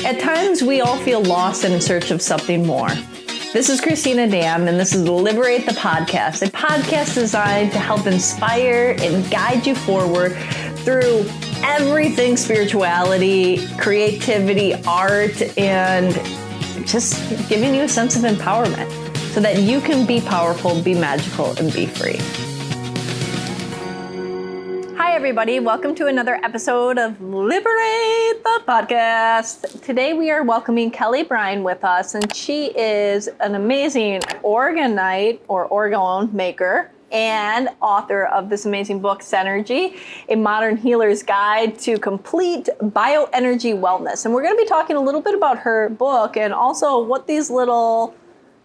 At times, we all feel lost and in search of something more. This is Cristina Dam, and this is Liberate the podcast, a podcast designed to help inspire and guide you forward through everything spirituality, creativity, art, and just giving you a sense of empowerment so that you can be powerful, be magical, and be free. Hi, everybody. Welcome to another episode of Liberate the podcast. Today, we are welcoming Kelly Brinn with us, and she is an amazing orgonite or orgone maker and author of this amazing book, Synergy, A Modern Healer's Guide to Complete Bioenergy Wellness. And we're going to be talking a little bit about her book and also what these little,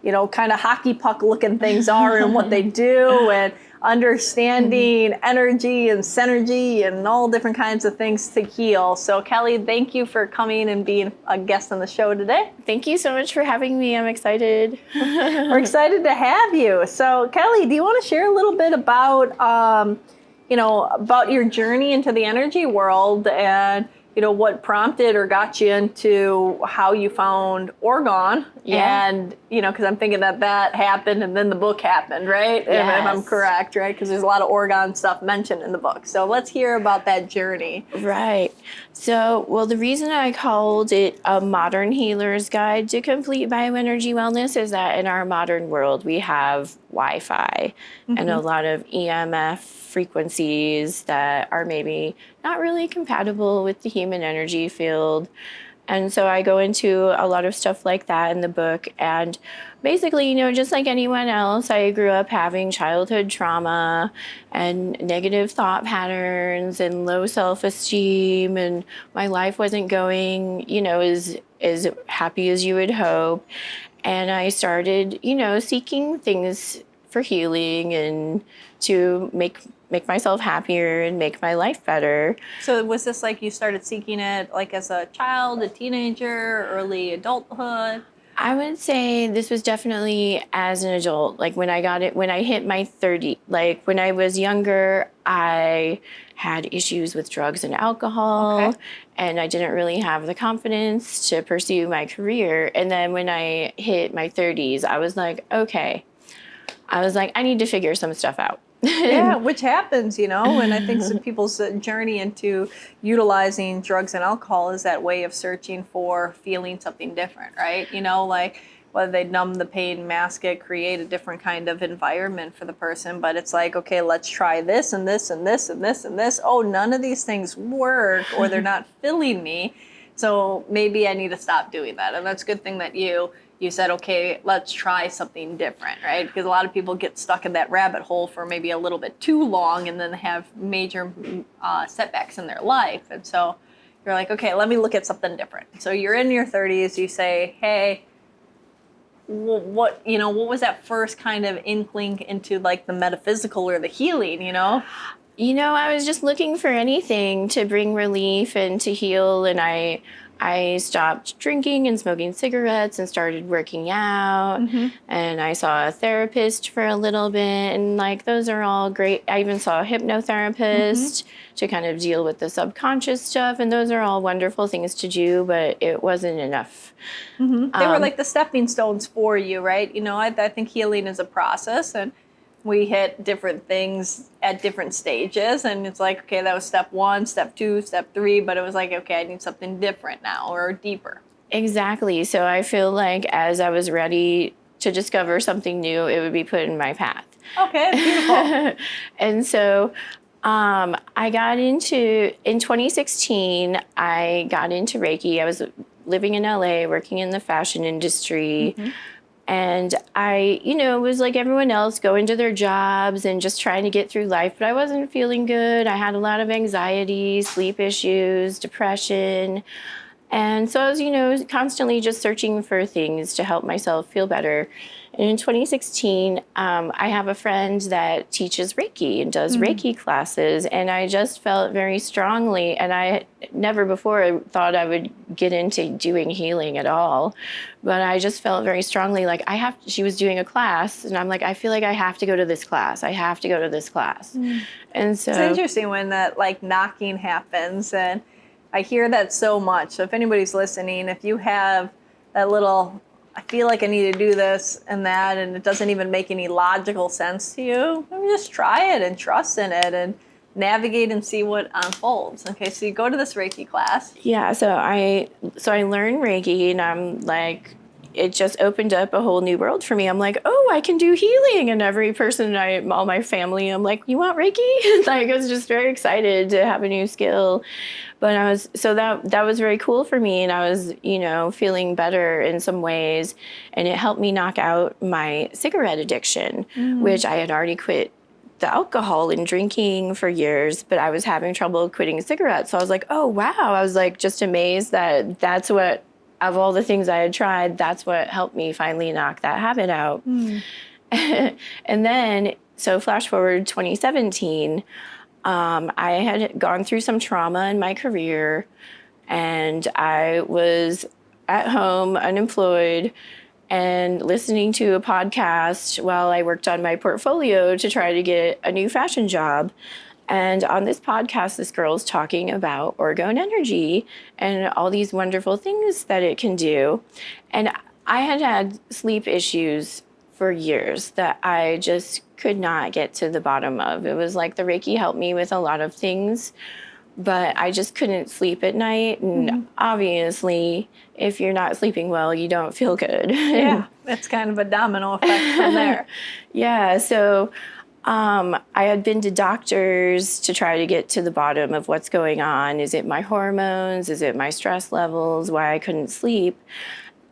kind of hockey puck looking things are and what they do and understanding energy and synergy and all different kinds of things to heal. So Kelly, thank you for coming and being a guest on the show today. Thank you so much for having me. I'm excited. We're excited to have you. So Kelly, do you want to share a little bit about, about your journey into the energy world and what prompted or got you into how you found Orgone? Yeah. And, because I'm thinking that happened and then the book happened, right? Yes. If I'm correct, right? Because there's a lot of Orgone stuff mentioned in the book. So let's hear about that journey. Right. So, the reason I called it A Modern Healer's Guide to Complete Bioenergy Wellness is that in our modern world, we have Wi-Fi and a lot of EMF frequencies that are maybe not really compatible with the human energy field. And so I go into a lot of stuff like that in the book. And basically, just like anyone else, I grew up having childhood trauma and negative thought patterns and low self-esteem. And my life wasn't going, as happy as you would hope. And I started, seeking things for healing and to make myself happier and make my life better. So was this like you started seeking it like as a child, a teenager, early adulthood? I would say this was definitely as an adult. Like when I hit my 30, like when I was younger, I had issues with drugs and alcohol, and I didn't really have the confidence to pursue my career. And then when I hit my 30s, I was like, I need to figure some stuff out. Yeah, which happens, and I think some people's journey into utilizing drugs and alcohol is that way of searching for feeling something different, right? Like whether they numb the pain, mask it, create a different kind of environment for the person. But it's like, okay, let's try this and this and this and this and this. Oh, none of these things work or they're not filling me. So maybe I need to stop doing that. And that's a good thing that you said, okay, let's try something different, right? Because a lot of people get stuck in that rabbit hole for maybe a little bit too long and then have major setbacks in their life. And so you're like, okay, let me look at something different. So you're in your 30s, you say, hey, what was that first kind of inkling into like the metaphysical or the healing, I was just looking for anything to bring relief and to heal, and I stopped drinking and smoking cigarettes and started working out. And I saw a therapist for a little bit, and those are all great. I even saw a hypnotherapist to kind of deal with the subconscious stuff, and those are all wonderful things to do, but it wasn't enough. They were like the stepping stones for you, right? I think healing is a process, and we hit different things at different stages, and it's like, okay, that was step 1, step 2, step 3, but it was like, okay, I need something different now or deeper. Exactly. So I feel like as I was ready to discover something new, it would be put in my path. Okay, beautiful. And so I got in 2016, I got into Reiki. I was living in LA, working in the fashion industry. And I, was like everyone else, going to their jobs and just trying to get through life. But I wasn't feeling good. I had a lot of anxiety, sleep issues, depression. And so I was, constantly just searching for things to help myself feel better. And in 2016, I have a friend that teaches Reiki and does Reiki classes. And I just felt very strongly, and I never before thought I would get into doing healing at all. But I just felt very strongly like she was doing a class, and I'm like, I feel like I have to go to this class. I have to go to this class. And so it's interesting when that like knocking happens, and I hear that so much. So if anybody's listening, if you have that little, I feel like I need to do this and that, and it doesn't even make any logical sense to you, maybe just try it and trust in it and navigate and see what unfolds. Okay, so you go to this Reiki class. Yeah, so I learned Reiki, and I'm like, it just opened up a whole new world for me. I'm like, oh, I can do healing, and every person, all my family, I'm like, you want Reiki? Like, I was just very excited to have a new skill. But that was very cool for me, and I was, feeling better in some ways, and it helped me knock out my cigarette addiction, which I had already quit the alcohol and drinking for years, but I was having trouble quitting cigarettes. So I was like, oh, wow. I was like just amazed that that's what, of all the things I had tried, that's what helped me finally knock that habit out. And then, so flash forward 2017, I had gone through some trauma in my career, and I was at home, unemployed, and listening to a podcast while I worked on my portfolio to try to get a new fashion job. And on this podcast, this girl's talking about Orgone Energy and all these wonderful things that it can do. And I had sleep issues for years that I just could not get to the bottom of. It was like the Reiki helped me with a lot of things, but I just couldn't sleep at night. And obviously, if you're not sleeping well, you don't feel good. Yeah, it's kind of a domino effect from there. Yeah, so I had been to doctors to try to get to the bottom of what's going on. Is it my hormones? Is it my stress levels? Why I couldn't sleep?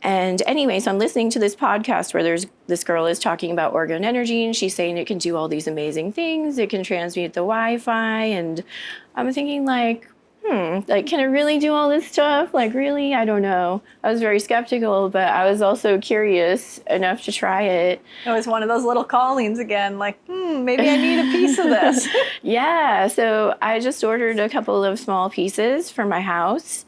And anyway, so I'm listening to this podcast where this girl is talking about Orgone Energy, and she's saying it can do all these amazing things. It can transmute the Wi-Fi. And I'm thinking like, like, can it really do all this stuff? Like, really? I don't know. I was very skeptical, but I was also curious enough to try it. It was one of those little callings again, like, maybe I need a piece of this. Yeah, so I just ordered a couple of small pieces for my house.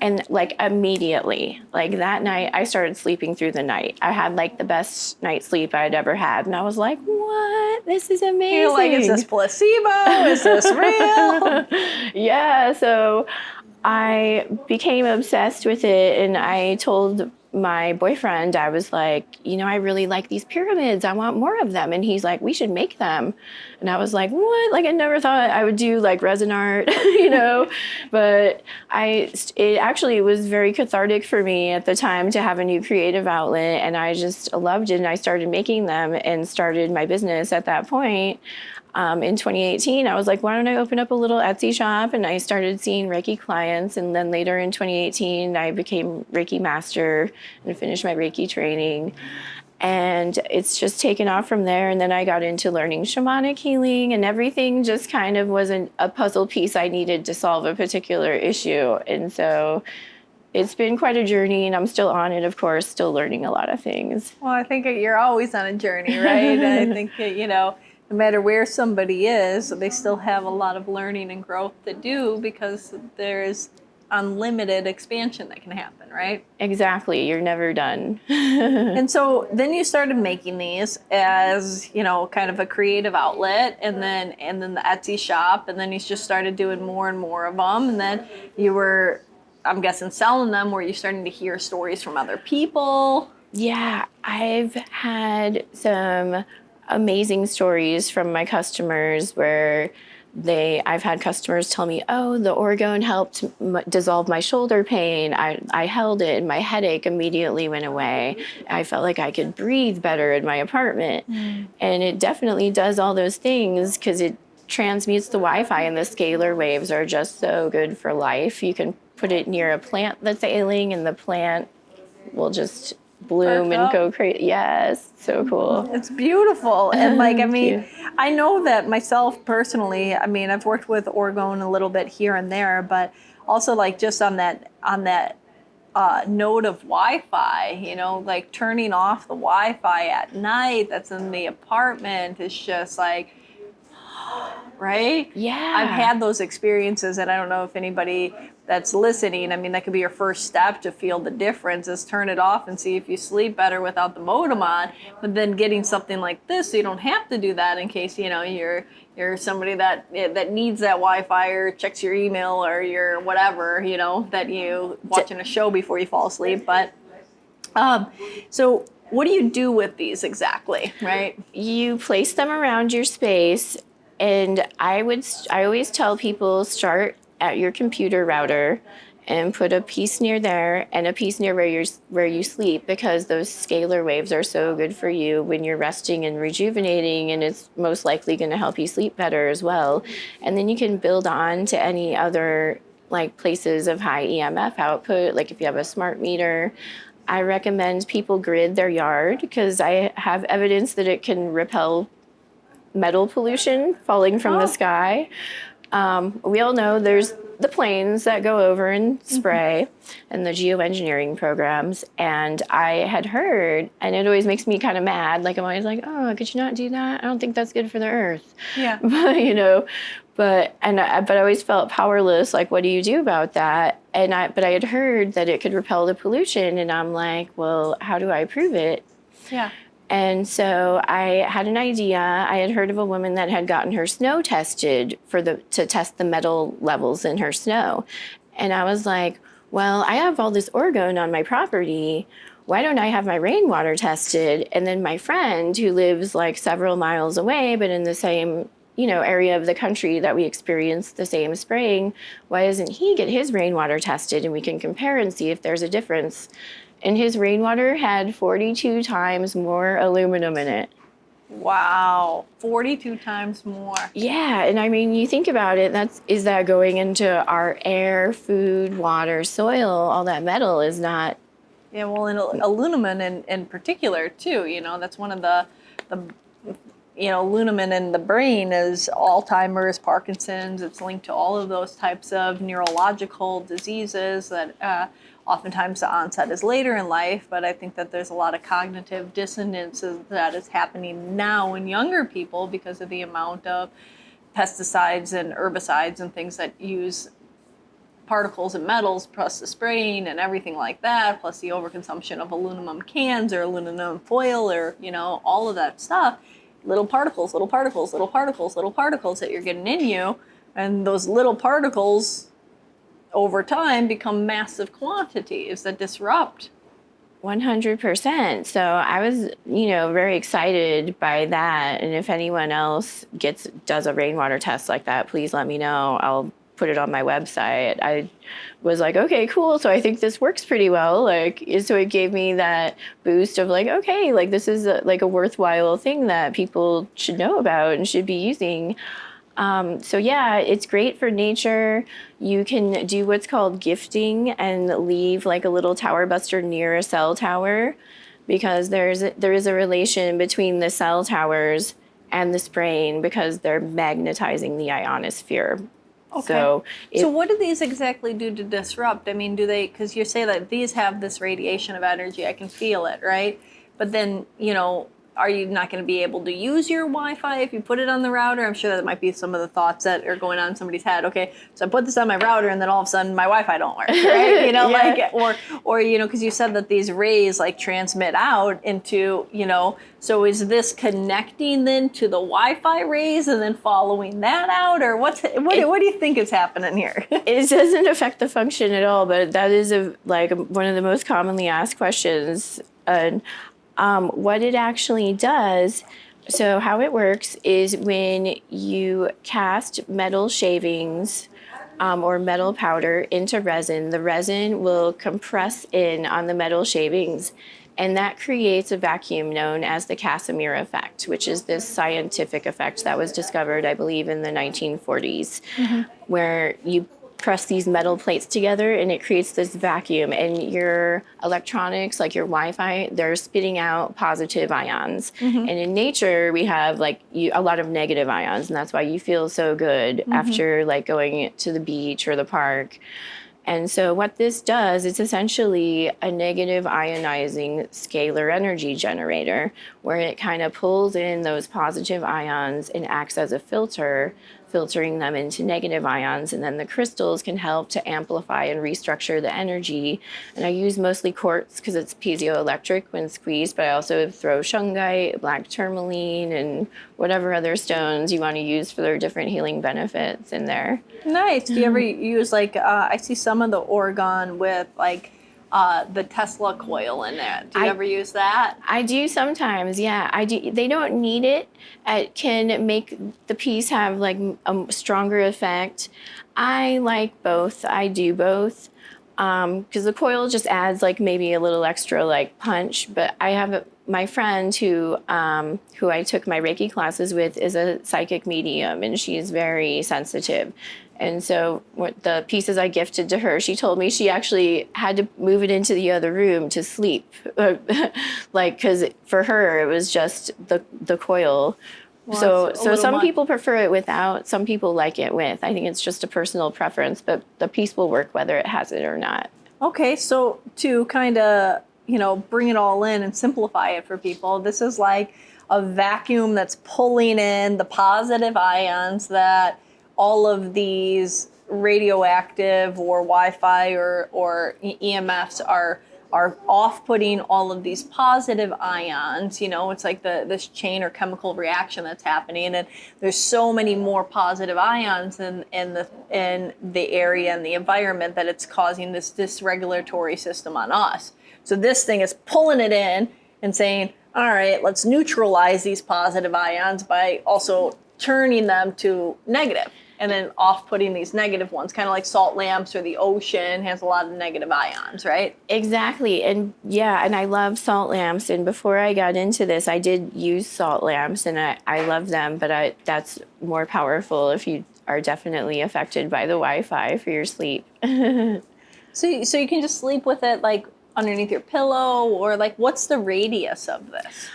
And like immediately, like that night, I started sleeping through the night. I had like the best night's sleep I'd ever had. And I was like, what? This is amazing. You're like, is this placebo? Is this real? Yeah, so I became obsessed with it. And I told my boyfriend, I was like, I really like these pyramids. I want more of them. And he's like, we should make them. And I was like, what? Like, I never thought I would do like resin art, but it actually was very cathartic for me at the time to have a new creative outlet. And I just loved it. And I started making them and started my business at that point. In 2018, I was like, why don't I open up a little Etsy shop? And I started seeing Reiki clients. And then later in 2018, I became Reiki master and finished my Reiki training. And it's just taken off from there. And then I got into learning shamanic healing, and everything just kind of wasn't a puzzle piece I needed to solve a particular issue. And so it's been quite a journey, and I'm still on it, of course, still learning a lot of things. Well, I think you're always on a journey, right? And I think, no matter where somebody is, they still have a lot of learning and growth to do, because there's unlimited expansion that can happen, right? Exactly. You're never done. And so then you started making these as, kind of a creative outlet, and then the Etsy shop, and then you just started doing more and more of them. And then you were, I'm guessing, selling them. Were you starting to hear stories from other people? Yeah, I've had some amazing stories from my customers where I've had customers tell me, oh, the Orgone helped dissolve my shoulder pain. I held it and my headache immediately went away. I felt like I could breathe better in my apartment. And it definitely does all those things because it transmutes the Wi-Fi, and the scalar waves are just so good for life. You can put it near a plant that's ailing and the plant will just bloom and go crazy. Yes, so cool. It's beautiful. And I know that myself personally, I've worked with Orgone a little bit here and there, but also like just on that note of Wi-Fi, like turning off the Wi-Fi at night that's in the apartment is just like, right? Yeah. I've had those experiences, and I don't know if anybody that's listening, I mean, that could be your first step to feel the difference, is turn it off and see if you sleep better without the modem on. But then getting something like this, so you don't have to do that in case, you know, you're somebody that needs that Wi-Fi or checks your email or your whatever, you know, that you watching a show before you fall asleep. But so what do you do with these exactly, right? You place them around your space, and I always tell people, start at your computer router and put a piece near there and a piece near where you sleep, because those scalar waves are so good for you when you're resting and rejuvenating, and it's most likely going to help you sleep better as well. And then you can build on to any other like places of high EMF output, like if you have a smart meter. I recommend people grid their yard, because I have evidence that it can repel metal pollution falling from the sky. We all know there's the planes that go over and spray and the geoengineering programs. And I had heard, and it always makes me kind of mad. Like, I'm always like, oh, could you not do that? I don't think that's good for the earth. Yeah. But, you know, but I always felt powerless. Like, what do you do about that? But I had heard that it could repel the pollution. And I'm like, well, how do I prove it? Yeah. And so I had an idea. I had heard of a woman that had gotten her snow tested to test the metal levels in her snow. And I was like, well, I have all this orgone on my property. Why don't I have my rainwater tested? And then my friend, who lives like several miles away, but in the same, you know, area of the country that we experienced the same spraying, why doesn't he get his rainwater tested, and we can compare and see if there's a difference? And his rainwater had 42 times more aluminum in it. Wow, 42 times more. Yeah, and I mean, you think about it, is that going into our air, food, water, soil? All that metal is not. Yeah, well, and aluminum in particular too, you know, that's one of the you know, aluminum in the brain is Alzheimer's, Parkinson's. It's linked to all of those types of neurological diseases that oftentimes the onset is later in life, but I think that there's a lot of cognitive dissonance that is happening now in younger people because of the amount of pesticides and herbicides and things that use particles and metals, plus the spraying and everything like that, plus the overconsumption of aluminum cans or aluminum foil, or, you know, all of that stuff. Little particles, little particles, little particles, little particles that you're getting in you, and those little particles over time become massive quantities that disrupt. 100%. So I was, you know, very excited by that. And if anyone else does a rainwater test like that, please let me know. I'll put it on my website. I was like, okay, cool. So I think this works pretty well. Like, so it gave me that boost of like, okay, like this is like a worthwhile thing that people should know about and should be using. So yeah, it's great for nature. You can do what's called gifting and leave like a little tower buster near a cell tower, because there is a relation between the cell towers and the spraying, because they're magnetizing the ionosphere. Okay. So what do these exactly do to disrupt? I mean, do they, because you say that these have this radiation of energy, I can feel it, right? But then, you know, are you not going to be able to use your Wi-Fi if you put it on the router? I'm sure that might be some of the thoughts that are going on in somebody's head. Okay, so I put this on my router, and then all of a sudden my Wi-Fi don't work, right? You know, Yeah. like, or you know, because you said that these rays like transmit out into, you know, so is this connecting then to the Wi-Fi rays and then following that out, or what do you think is happening here? It doesn't affect the function at all, but that is one of the most commonly asked questions. And what it actually does, so how it works is when you cast metal shavings or metal powder into resin, the resin will compress in on the metal shavings, and that creates a vacuum known as the Casimir Effect, which is this scientific effect that was discovered, I believe, in the 1940s, where you press these metal plates together and it creates this vacuum, and your electronics, like your Wi-Fi, they're spitting out positive ions. And in nature, we have like a lot of negative ions, and that's why you feel so good after like going to the beach or the park. And so what this does, it's essentially a negative ionizing scalar energy generator, where it kind of pulls in those positive ions and acts as a filter filtering them into negative ions, and then the crystals can help to amplify and restructure the energy. And I use mostly quartz because it's piezoelectric when squeezed, but I also throw shungite, black tourmaline, and whatever other stones you want to use for their different healing benefits in there. Nice. Do you ever use like, I see some of the Orgone with like the Tesla coil in it. Do you ever use that? I do sometimes, yeah. I do. They don't need it. It can make the piece have like a stronger effect. I like both. I do both. Because the coil just adds like maybe a little extra like punch. But I have my friend who I took my Reiki classes with is a psychic medium, and she's very sensitive. And so what the pieces I gifted to her, she told me she actually had to move it into the other room to sleep. Like, because for her, it was just the coil. Well, so some people prefer it without, some people like it with. I think it's just a personal preference, but the piece will work whether it has it or not. Okay, so to kind of, bring it all in and simplify it for people, this is like a vacuum that's pulling in the positive ions that all of these radioactive or Wi-Fi or EMFs are off-putting all of these positive ions. It's like this chain or chemical reaction that's happening, and there's so many more positive ions in the area and the environment that it's causing this dysregulatory system on us. So this thing is pulling it in and saying, all right, let's neutralize these positive ions by also turning them to negative, and then off-putting these negative ones, kind of like salt lamps or the ocean has a lot of negative ions, right? Exactly. And yeah, and I love salt lamps. And before I got into this, I did use salt lamps, and I love them, but that's more powerful if you are definitely affected by the Wi-Fi for your sleep. So you can just sleep with it like underneath your pillow, or like what's the radius of this?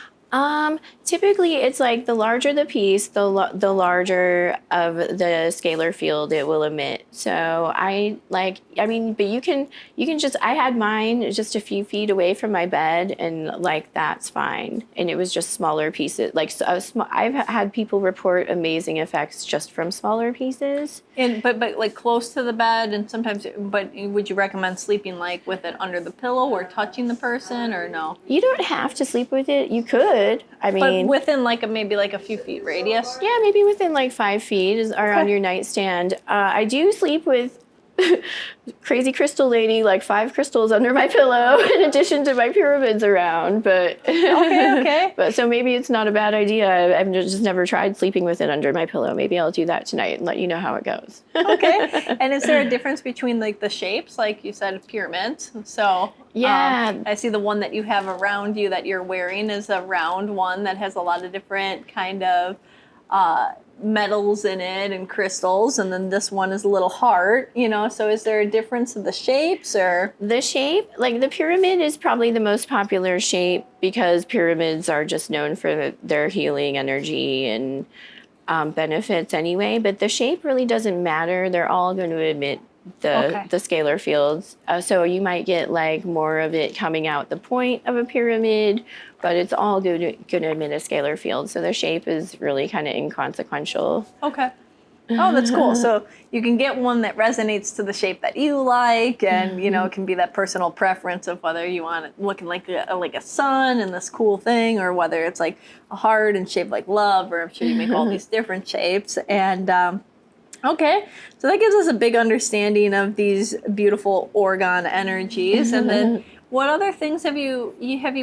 Typically it's like the larger the piece, the larger of the scalar field it will emit. So but you can just, I had mine just a few feet away from my bed, and like, that's fine. And it was just smaller pieces. Like, I've had people report amazing effects just from smaller pieces. But like close to the bed, and sometimes, but would you recommend sleeping like with it under the pillow or touching the person, or no? You don't have to sleep with it. You could. But within like maybe like a few feet radius? Yeah, maybe within like 5 feet or on your nightstand. I do sleep with crazy crystal lady, like 5 crystals under my pillow in addition to my pyramids around. But okay. But so maybe it's not a bad idea. I've just never tried sleeping with it under my pillow. Maybe I'll do that tonight and let you know how it goes. Okay. And is there a difference between like the shapes, like you said, pyramids? So yeah, I see the one that you have around you that you're wearing is a round one that has a lot of different kind of metals in it and crystals, and then this one is a little heart, so is there a difference in the shapes? Or the shape, like the pyramid is probably the most popular shape because pyramids are just known for their healing energy and benefits anyway, but the shape really doesn't matter. They're all going to emit the scalar fields. So you might get like more of it coming out the point of a pyramid, but it's all going to emit a scalar field. So the shape is really kind of inconsequential. Okay. Oh, that's cool. So you can get one that resonates to the shape that you like, and it can be that personal preference of whether you want it looking like a sun and this cool thing, or whether it's like a heart and shaped like love, or I'm sure you make all these different shapes. And okay, so that gives us a big understanding of these beautiful Orgone energies. And then what other things have you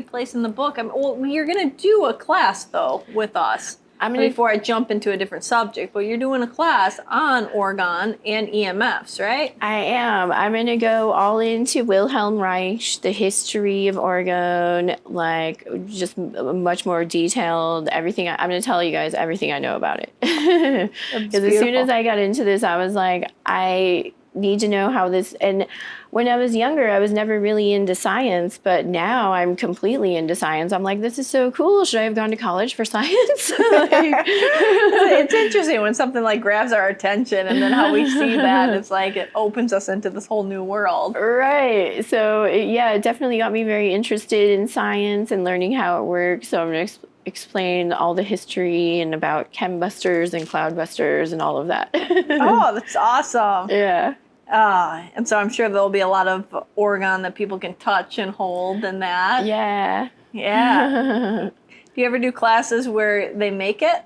placed in the book? You're going to do a class, though, with us. Before I jump into a different subject, but you're doing a class on Orgone and EMFs, right? I am. I'm going to go all into Wilhelm Reich, the history of Orgone, like just much more detailed, everything. I'm going to tell you guys everything I know about it. Because as soon as I got into this, I was like, I need to know how this, and when I was younger, I was never really into science, but now I'm completely into science. I'm like, this is so cool. Should I have gone to college for science? It's interesting when something like grabs our attention, and then how we see that, it's like it opens us into this whole new world. Right. So it definitely got me very interested in science and learning how it works. So I'm going to explain all the history and about chembusters and cloudbusters and all of that. Oh, that's awesome. Yeah. And so I'm sure there'll be a lot of Orgone that people can touch and hold and that. Yeah. Yeah. Do you ever do classes where they make it?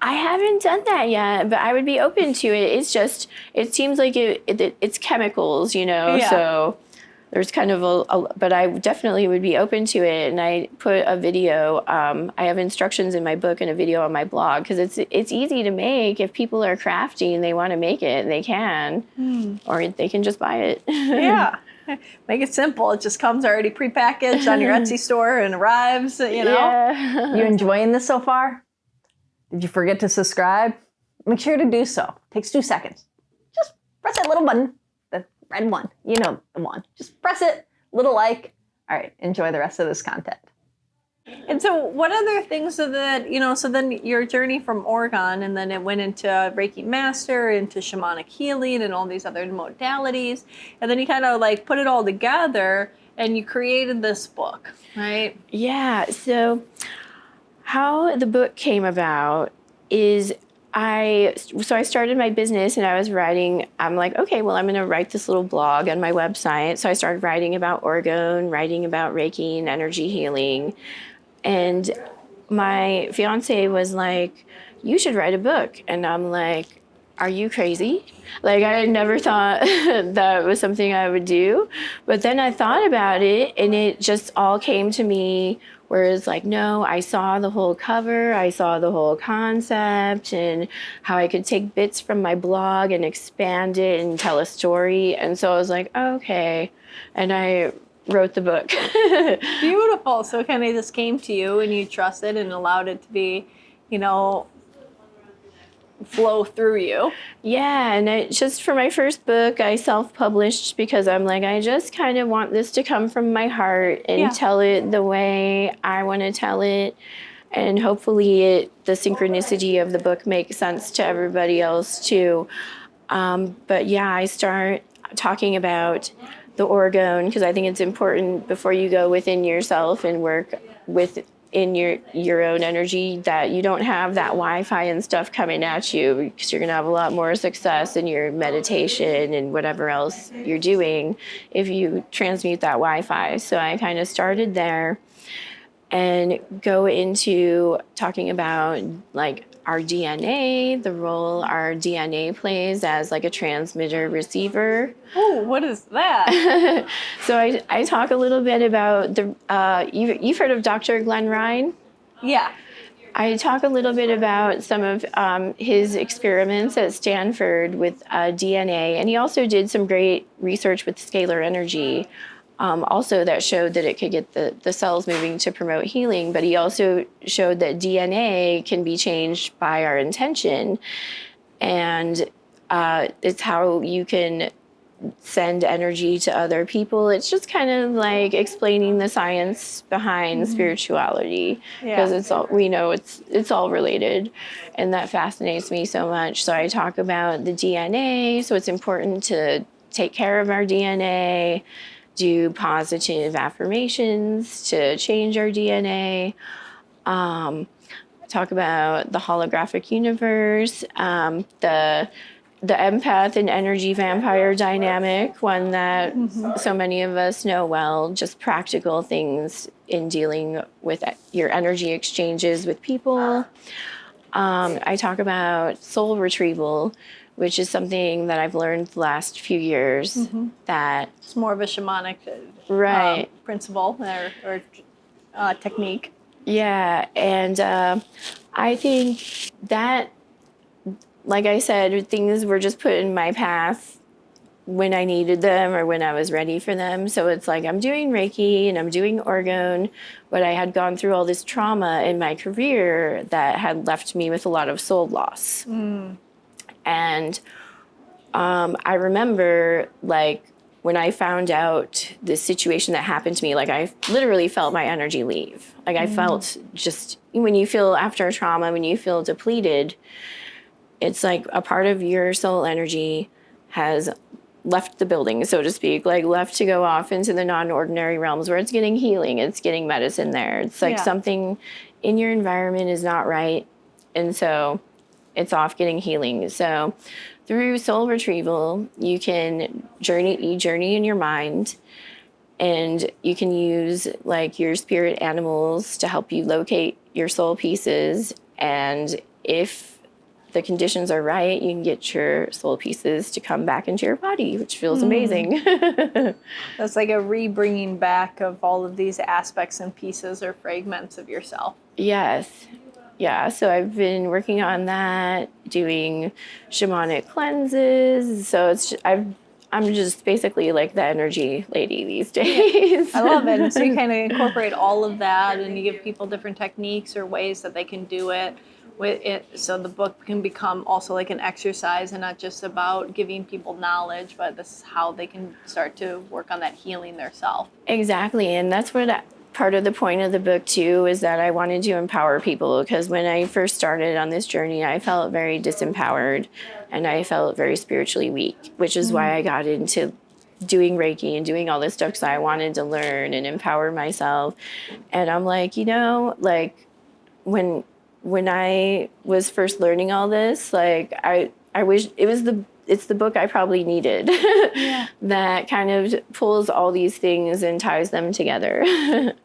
I haven't done that yet, but I would be open to it. It's just, it seems like it's chemicals, you know, Yeah. so there's kind of but I definitely would be open to it. And I put a video, I have instructions in my book and a video on my blog, because it's easy to make. If people are crafty and they want to make it, they can, or they can just buy it. Yeah. Make it simple. It just comes already prepackaged on your Etsy store and arrives, you know? Yeah. You enjoying this so far? Did you forget to subscribe? Make sure to do so. Takes 2 seconds. Just press that little button, the red one. You know the one. Just press it, little like. All right, enjoy the rest of this content. And so what other things so that, you know, so then your journey from Orgone, and then it went into Reiki Master, into shamanic healing and all these other modalities. And then you kind of like put it all together and you created this book, right? Yeah. So how the book came about is I started my business and I was writing, I'm like, okay, well, I'm going to write this little blog on my website. So I started writing about Orgone, writing about Reiki and energy healing. And my fiance was like, you should write a book. And I'm like, are you crazy? Like, I had never thought that was something I would do. But then I thought about it and it just all came to me, where it's like, no, I saw the whole cover, I saw the whole concept and how I could take bits from my blog and expand it and tell a story. And so I was like, okay. And I wrote the book. Beautiful. So it kind of just came to you and you trusted and allowed it to be, you know, flow through you. Yeah, and I just for my first book, I self-published because I'm like, I just kind of want this to come from my heart and tell it the way I want to tell it. And hopefully the synchronicity of the book makes sense to everybody else too. But yeah, I start talking about the Orgone because I think it's important before you go within yourself and work within your own energy, that you don't have that Wi-Fi and stuff coming at you, because you're going to have a lot more success in your meditation and whatever else you're doing if you transmute that Wi-Fi. So I kind of started there and go into talking about like our DNA, the role our DNA plays as like a transmitter receiver. Oh, what is that? So I talk a little bit about you've heard of Dr. Glenn Ryan? Yeah. I talk a little bit about some of his experiments at Stanford with DNA, and he also did some great research with scalar energy. Also that showed that it could get the cells moving to promote healing, but he also showed that DNA can be changed by our intention, and it's how you can send energy to other people. It's just kind of like explaining the science behind spirituality, because it's all, we know it's all related, and that fascinates me so much. So I talk about the DNA, so it's important to take care of our DNA, do positive affirmations to change our DNA. Talk about the holographic universe, the empath and energy vampire dynamic, one that so many of us know well, just practical things in dealing with your energy exchanges with people. I talk about soul retrieval, which is something that I've learned the last few years, that It's more of a shamanic principle or technique. Yeah, and I think that, like I said, things were just put in my path when I needed them or when I was ready for them. So it's like I'm doing Reiki and I'm doing Orgone, but I had gone through all this trauma in my career that had left me with a lot of soul loss. And I remember, like, when I found out this situation that happened to me, like, I literally felt my energy leave. Like, I felt just, when you feel after a trauma, when you feel depleted, it's like a part of your soul energy has left the building, so to speak, like left to go off into the non-ordinary realms where it's getting healing, it's getting medicine there. It's like something in your environment is not right. And so it's off getting healing. So through soul retrieval, you can journey in your mind, and you can use like your spirit animals to help you locate your soul pieces. And if the conditions are right, you can get your soul pieces to come back into your body, which feels amazing. That's like a re-bringing back of all of these aspects and pieces or fragments of yourself. Yes. Yeah, so I've been working on that, doing shamanic cleanses. So I'm just basically like the energy lady these days. I love it. And so you kind of incorporate all of that, and you give people different techniques or ways that they can do it with it. So the book can become also like an exercise and not just about giving people knowledge, but this is how they can start to work on that healing themselves. Exactly. And that's what part of the point of the book too is that I wanted to empower people, because when I first started on this journey, I felt very disempowered and I felt very spiritually weak, which is why I got into doing Reiki and doing all this stuff, because I wanted to learn and empower myself. And I'm like, like when I was first learning all this, like I wish it's the book I probably needed. Yeah. That kind of pulls all these things and ties them together.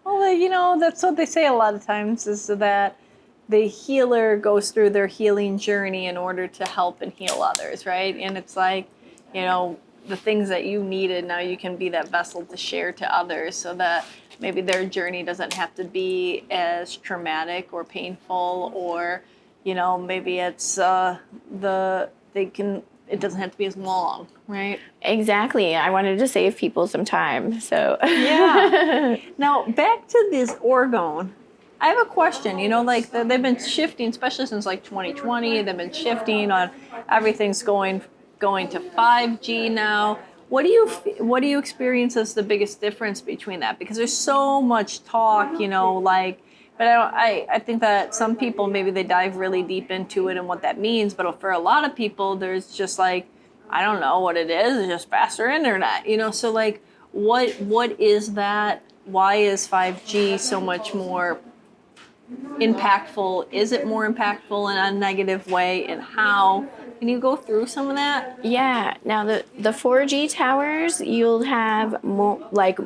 Well, that's what they say a lot of times, is that the healer goes through their healing journey in order to help and heal others, right? And it's like, the things that you needed, now you can be that vessel to share to others, so that maybe their journey doesn't have to be as traumatic or painful, or, maybe it's it doesn't have to be as long, right? Exactly. I wanted to save people some time. So Yeah. Now, back to this orgone. I have a question. Like they've been shifting, especially since like 2020. They've been shifting on everything's going to 5G now. What do you experience as the biggest difference between that? Because there's so much talk, but I think that some people, maybe they dive really deep into it and what that means. But for a lot of people, there's just like, I don't know what it is. It's just faster internet, So like, what is that? Why is 5G so much more impactful? Is it more impactful in a negative way, and how? Can you go through some of that? yeah. Now the 4G towers, you'll have more like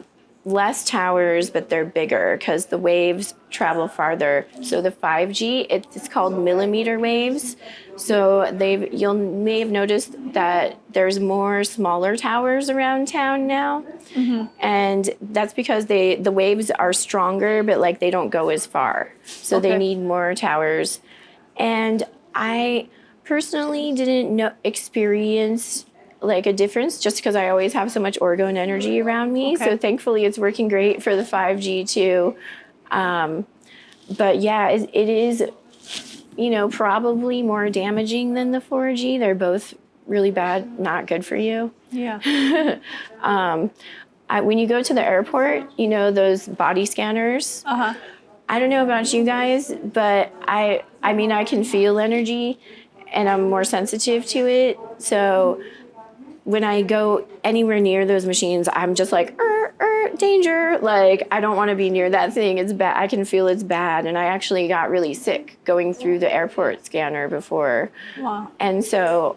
less towers, but they're bigger because the waves travel farther. So the 5G, it's called millimeter waves. So you may have noticed that there's more smaller towers around town now. Mm-hmm. And that's because the waves are stronger, but like they don't go as far. So they need more towers. And I personally didn't experience like a difference, just because I always have so much orgone energy around me. So thankfully it's working great for the 5G too. But yeah, it is, probably more damaging than the 4G. They're both really bad, not good for you. Yeah. When you go to the airport, those body scanners. Uh-huh. I don't know about you guys, but I mean, I can feel energy and I'm more sensitive to it. So when I go anywhere near those machines, I'm just like, danger. Like, I don't want to be near that thing. It's bad. I can feel it's bad. And I actually got really sick going through the airport scanner before. Wow. And so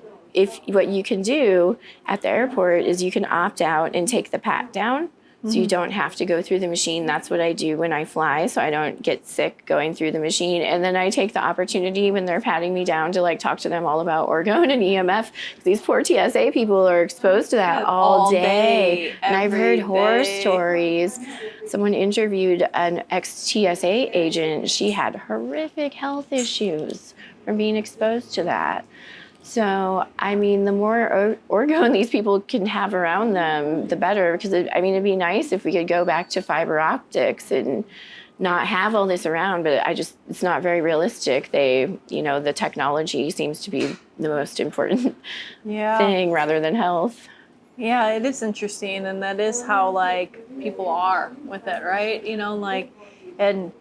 what you can do at the airport is you can opt out and take the pat down. So you don't have to go through the machine. That's what I do when I fly, so I don't get sick going through the machine. And then I take the opportunity when they're patting me down to like talk to them all about orgone and EMF. These poor TSA people are exposed to that all day. And I've heard horror stories. Someone interviewed an ex-TSA agent. She had horrific health issues from being exposed to that. So, I mean, the more orgone these people can have around them, the better. Because, it'd be nice if we could go back to fiber optics and not have all this around. But it's not very realistic. The technology seems to be the most important thing rather than health. Yeah, it is interesting. And that is how, like, people are with it, right? And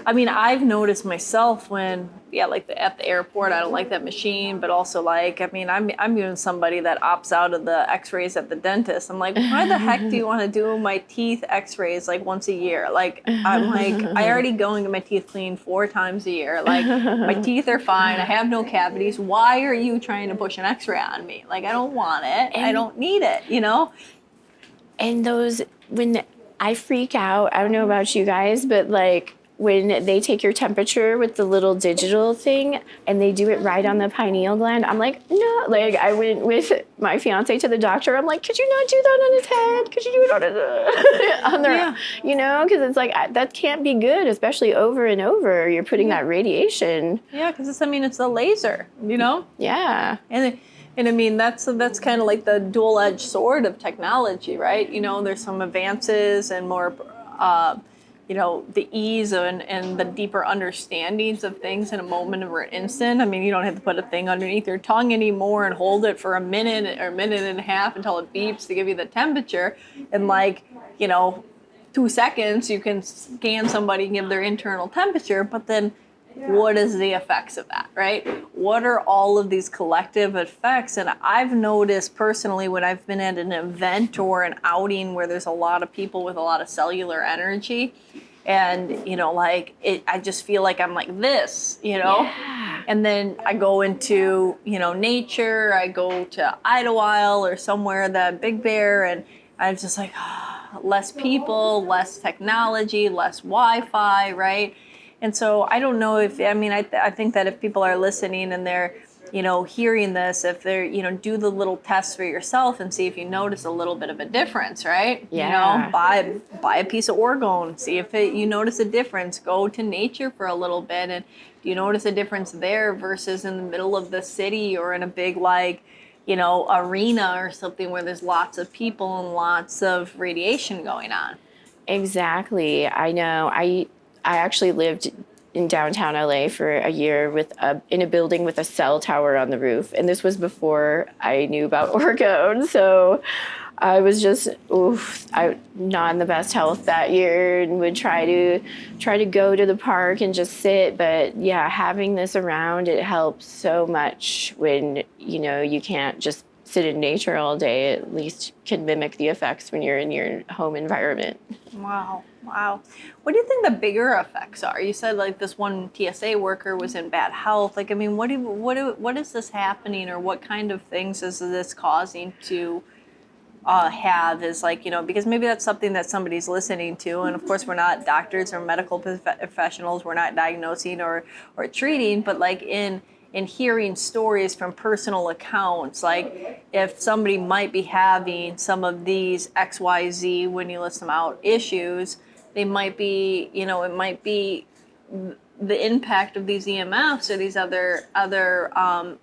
I mean, I've noticed myself when, like at the airport, I don't like that machine, but also like, I mean, I'm even somebody that opts out of the x-rays at the dentist. I'm like, why the heck do you want to do my teeth x-rays like once a year? Like, I'm like, I already go and get my teeth cleaned 4 times a year. Like, my teeth are fine. I have no cavities. Why are you trying to push an x-ray on me? Like, I don't want it. I don't need it, you know? And those, when I freak out, I don't know about you guys, but like when they take your temperature with the little digital thing and they do it right on the pineal gland, I'm like, no. Like, I went with my fiance to the doctor. I'm like, could you not do that on his head? Could you do it on his, on their, you know? Because it's like, that can't be good, especially over and over. You're putting that radiation. Yeah, because it's a laser, you know? Yeah. And I mean, that's kind of like the dual-edged sword of technology, right? You know, there's some advances and more, you know, the ease and the deeper understandings of things in a moment or an instant. I mean, you don't have to put a thing underneath your tongue anymore and hold it for a minute or a minute and a half until it beeps to give you the temperature. And like, you know, 2 seconds, you can scan somebody and give their internal temperature, but then what is the effects of that, right? What are all of these collective effects? And I've noticed personally when I've been at an event or an outing where there's a lot of people with a lot of cellular energy, and, you know, like, I just feel like I'm like this, you know? Yeah. And then I go into, you know, nature, I go to Idlewild or somewhere, that Big Bear, and I'm just like, less people, less technology, less Wi-Fi, right? And so I don't know if, I mean, I think that if people are listening and they're, you know, hearing this, if they're, you know, do the little tests for yourself and see if you notice a little bit of a difference, right? Yeah. You know, buy a piece of orgone, see if you notice a difference. Go to nature for a little bit, and do you notice a difference there versus in the middle of the city or in a big, like, you know, arena or something where there's lots of people and lots of radiation going on? Exactly. I know. I actually lived in downtown LA for a year in a building with a cell tower on the roof. And this was before I knew about orgone. So I was just, not in the best health that year, and would try to go to the park and just sit. But yeah, having this around, it helps so much when, you know, you can't just sit in nature all day. At least can mimic the effects when you're in your home environment. Wow. What do you think the bigger effects are? You said like this one TSA worker was in bad health. Like, I mean, what is this happening, or what kind of things is this causing to have? Is like, you know, because maybe that's something that somebody's listening to, and of course we're not doctors or medical professionals. We're not diagnosing or treating, but like in hearing stories from personal accounts, like if somebody might be having some of these XYZ, when you list them out, issues, they might be, you know, it might be the impact of these EMFs or these other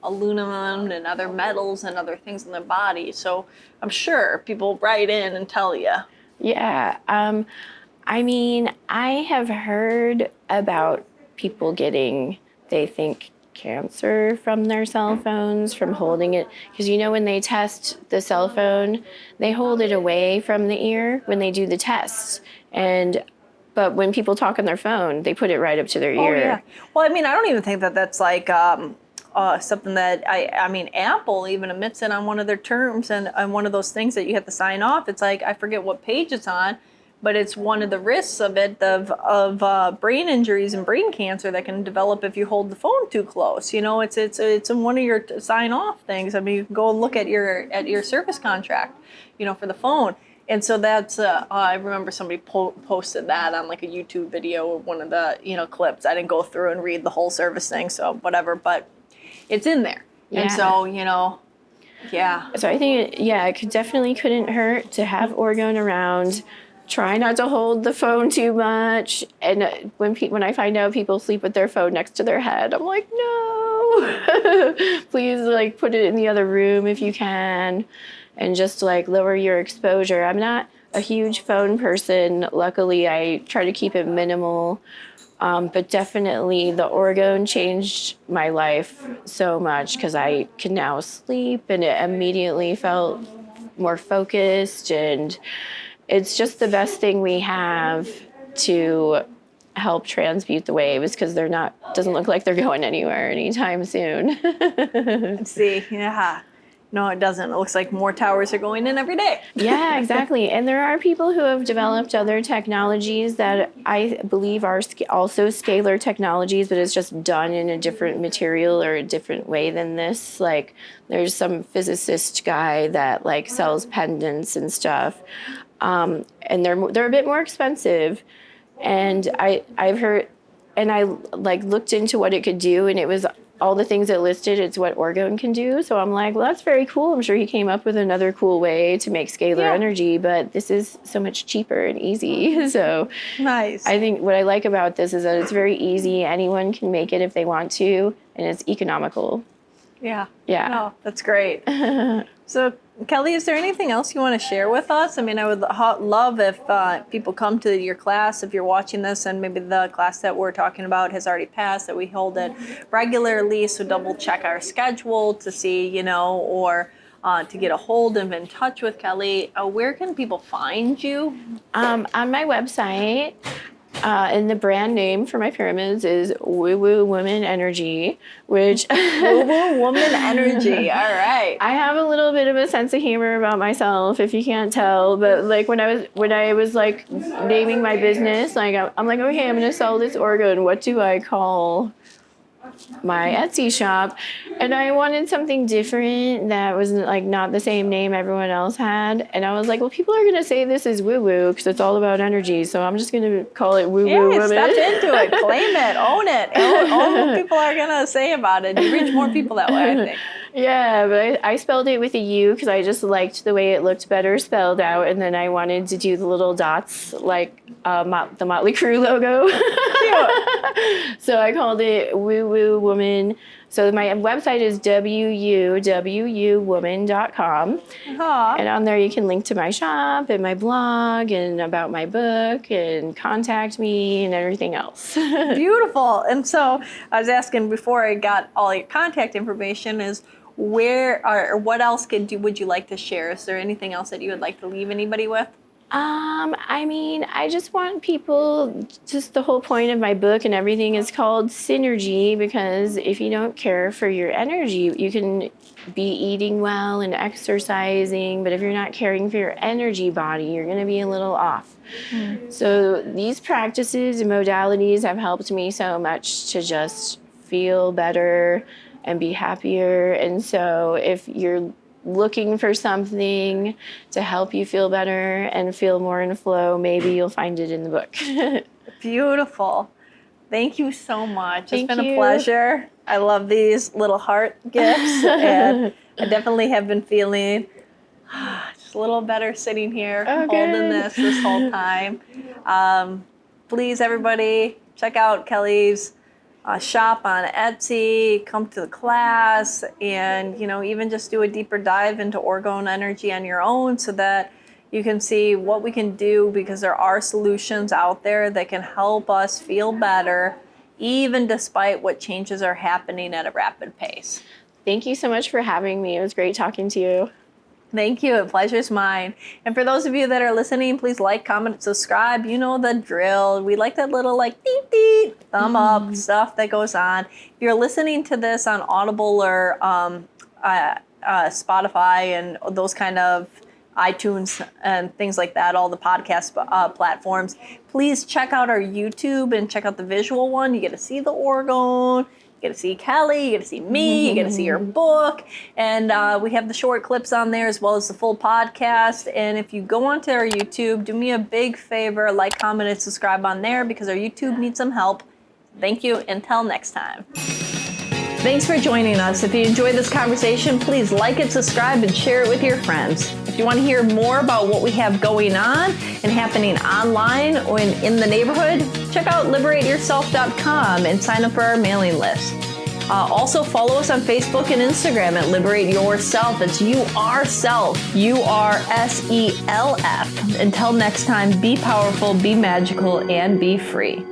aluminum and other metals and other things in their body. So I'm sure people write in and tell you. Yeah. I mean, I have heard about people getting, they think, cancer from their cell phones, from holding it. Because, you know, when they test the cell phone, they hold it away from the ear when they do the tests. But when people talk on their phone, they put it right up to their ear. Yeah. Well, I mean, I don't even think that that's like something that I mean, Apple even admits it on one of their terms, and on one of those things that you have to sign off. It's like, I forget what page it's on, but it's one of the risks of it, of brain injuries and brain cancer that can develop if you hold the phone too close. You know, it's in one of your sign off things. I mean, you can go look at your service contract, you know, for the phone. And so that's, I remember somebody posted that on like a YouTube video or one of the, you know, clips. I didn't go through and read the whole service thing, so whatever, but it's in there. Yeah. And so, you know, yeah. So I think, it definitely couldn't hurt to have orgone around. Try not to hold the phone too much. And when I find out people sleep with their phone next to their head, I'm like, no. Please, like, put it in the other room if you can. And just like lower your exposure. I'm not a huge phone person. Luckily, I try to keep it minimal. But definitely the orgone changed my life so much, because I can now sleep, and it immediately felt more focused. And it's just the best thing we have to help transmute the waves because doesn't look like they're going anywhere anytime soon. Let's see. Yeah. No, it doesn't. It looks like more towers are going in every day. Yeah, exactly. And there are people who have developed other technologies that I believe are also scalar technologies, but it's just done in a different material or a different way than this. Like there's some physicist guy that like sells pendants and stuff. And they're a bit more expensive. And I've heard, and I like looked into what it could do, and it was all the things it listed, it's what Orgone can do. So I'm like, well, that's very cool. I'm sure he came up with another cool way to make scalar energy, but this is so much cheaper and easy. So nice. I think what I like about this is that it's very easy. Anyone can make it if they want to, and it's economical. Yeah. Yeah. No, that's great. So, Kelly, is there anything else you want to share with us? I mean, I would love if people come to your class, if you're watching this, and maybe the class that we're talking about has already passed, that we hold it regularly. So double check our schedule to see, you know, or to get a hold of, in touch with Kelly. Where can people find you? On my website. And the brand name for my pyramids is Woo Woo Woman Energy, which Woo Woo Woman Energy. All right. I have a little bit of a sense of humor about myself, if you can't tell. But like when I was like naming my business, like I'm like, okay, I'm gonna sell this organ. What do I call my Etsy shop? And I wanted something different that was like not the same name everyone else had. And I was like, well, people are gonna say this is woo woo because it's all about energy. So I'm just gonna call it Woo Woo Woman. Step into it, claim it, own it. Own what people are gonna say about it. You reach more people that way, I think. Yeah, but I spelled it with a U because I just liked the way it looked better spelled out, and then I wanted to do the little dots like the Motley Crue logo. So I called it Woo Woo Woman. So my website is wuwoman.com. And on there you can link to my shop and my blog and about my book and contact me and everything else. Beautiful. And so I was asking before I got all your contact information is where or what else would you like to share? Is there anything else that you would like to leave anybody with? I mean, I just want people, just the whole point of my book and everything is called Synergy, because if you don't care for your energy, you can be eating well and exercising, but if you're not caring for your energy body, you're going to be a little off. So these practices and modalities have helped me so much to just feel better and be happier. And so if you're looking for something to help you feel better and feel more in flow, maybe you'll find it in the book. Beautiful. Thank you so much. It's been a pleasure. I love these little heart gifts, and I definitely have been feeling just a little better sitting here holding this whole time. Please, everybody, check out Kelly's shop on Etsy, come to the class, and even just do a deeper dive into Orgone energy on your own so that you can see what we can do, because there are solutions out there that can help us feel better even despite what changes are happening at a rapid pace. Thank you so much for having me. It was great talking to you. Thank you. The pleasure's mine. And for those of you that are listening, please like, comment, subscribe. You know the drill. We like that little beep, beep, thumb up stuff that goes on. If you're listening to this on Audible or Spotify and those kind of iTunes and things like that, all the podcast platforms, please check out our YouTube and check out the visual one. You get to see the Orgone. You get to see Kelly, you get to see me, you get to see your book, and we have the short clips on there as well as the full podcast. And if you go onto our YouTube, do me a big favor, like, comment, and subscribe on there, because our YouTube needs some help. Thank you. Until next time. Thanks for joining us. If you enjoyed this conversation, please like it, subscribe, and share it with your friends. If you want to hear more about what we have going on and happening online or in the neighborhood, check out liberateyourself.com and sign up for our mailing list. Also, follow us on Facebook and Instagram at Liberate Yourself. It's YouRself, URSELF. Until next time, be powerful, be magical, and be free.